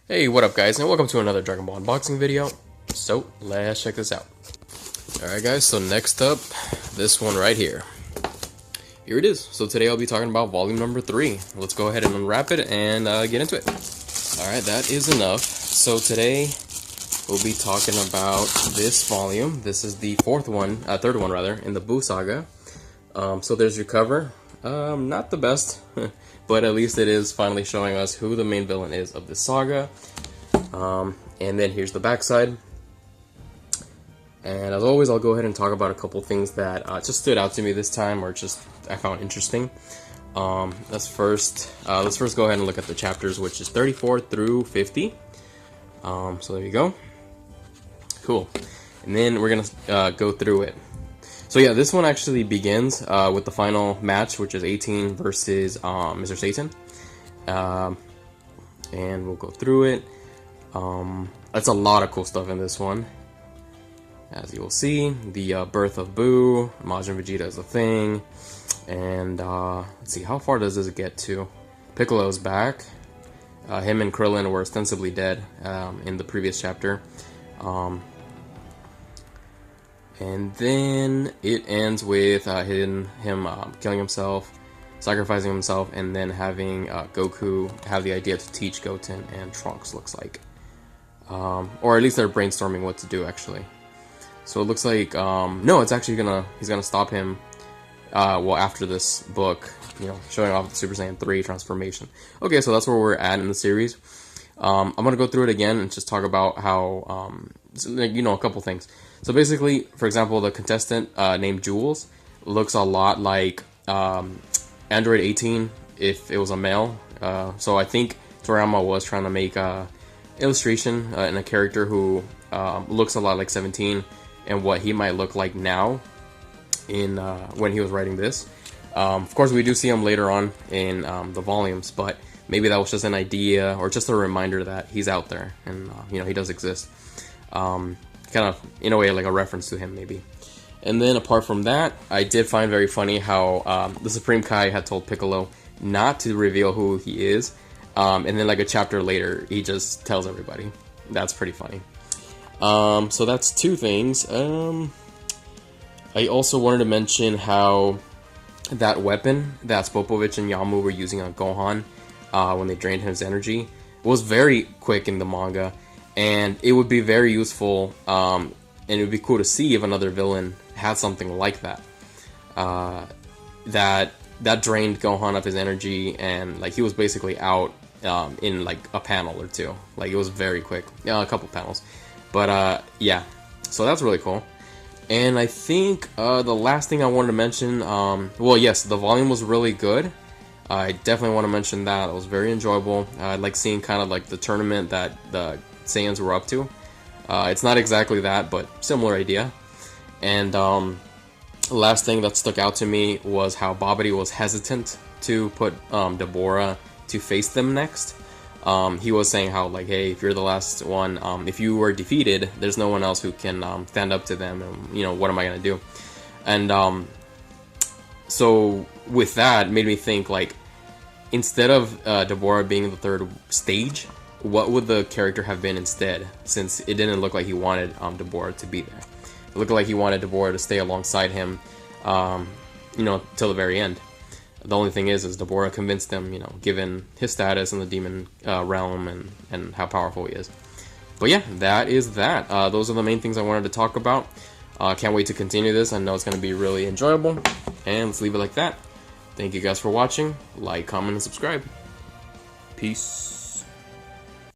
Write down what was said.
Hey, what up guys, and welcome to another Dragon Ball unboxing video. So, let's check this out. Alright guys, so next up, this one right here. Here it is. So today I'll be talking about volume number 3. Let's go ahead and unwrap it and get into it. Alright, that is enough. So today, we'll be talking about this volume. This is the third one rather, in the Buu Saga. So there's your cover. Not the best, but at least it is finally showing us who the main villain is of this saga. And then here's the backside. And as always, I'll go ahead and talk about a couple things that just stood out to me this time, or just I found interesting. Let's first go ahead and look at the chapters, which is 34 through 50. So there you go. Cool. And then we're gonna go through it. So yeah, this one actually begins with the final match, which is 18 versus Mr. Satan. And we'll go through it. That's a lot of cool stuff in this one. As you will see, the birth of Buu, Majin Vegeta is a thing. And let's see, how far does this get to? Piccolo's back. Him and Krillin were ostensibly dead in the previous chapter. And then it ends with him killing himself, sacrificing himself, and then having Goku have the idea to teach Goten and Trunks, looks like. Or at least they're brainstorming what to do, actually. So it looks like, no, it's actually he's gonna stop him, well, after this book, you know, showing off the Super Saiyan 3 transformation. Okay, so that's where we're at in the series. I'm gonna go through it again and just talk about how, you know, a couple things. So basically, for example, the contestant named Jules looks a lot like Android 18 if it was a male. So I think Toriyama was trying to make an illustration in a character who looks a lot like 17 and what he might look like now in when he was writing this. Of course, we do see him later on in the volumes, but maybe that was just an idea or just a reminder that he's out there and you know, he does exist. Kind of, in a way, like a reference to him, maybe. And then, apart from that, I did find very funny how the Supreme Kai had told Piccolo not to reveal who he is, and then, like, a chapter later, he just tells everybody. That's pretty funny. So that's two things. I also wanted to mention how that weapon that Spopovich and Yamu were using on Gohan when they drained his energy was very quick in the manga. And it would be very useful, and it would be cool to see if another villain had something like that. That drained Gohan of his energy, and like he was basically out in like a panel or two. Like it was very quick, a couple panels. But yeah, so that's really cool. And I think the last thing I wanted to mention, well, yes, the volume was really good. I definitely want to mention that. It was very enjoyable. I like seeing kind of like the tournament that the Saiyans were up to. It's not exactly that, but similar idea. And the last thing that stuck out to me was how Babidi was hesitant to put Dabura to face them next. He was saying how, like, hey, if you're the last one, if you were defeated, there's no one else who can stand up to them, and, you know, what am I gonna do? And so with that, it made me think, like, instead of Dabura being the third stage, what would the character have been instead, since it didn't look like he wanted Dabura to be there. It looked like he wanted Dabura to stay alongside him, you know, till the very end. The only thing is Dabura convinced him, you know, given his status in the demon realm and how powerful he is. But yeah, that is that. Those are the main things I wanted to talk about. Can't wait to continue this. I know it's going to be really enjoyable. And let's leave it like that. Thank you guys for watching. Like, comment, and subscribe. Peace.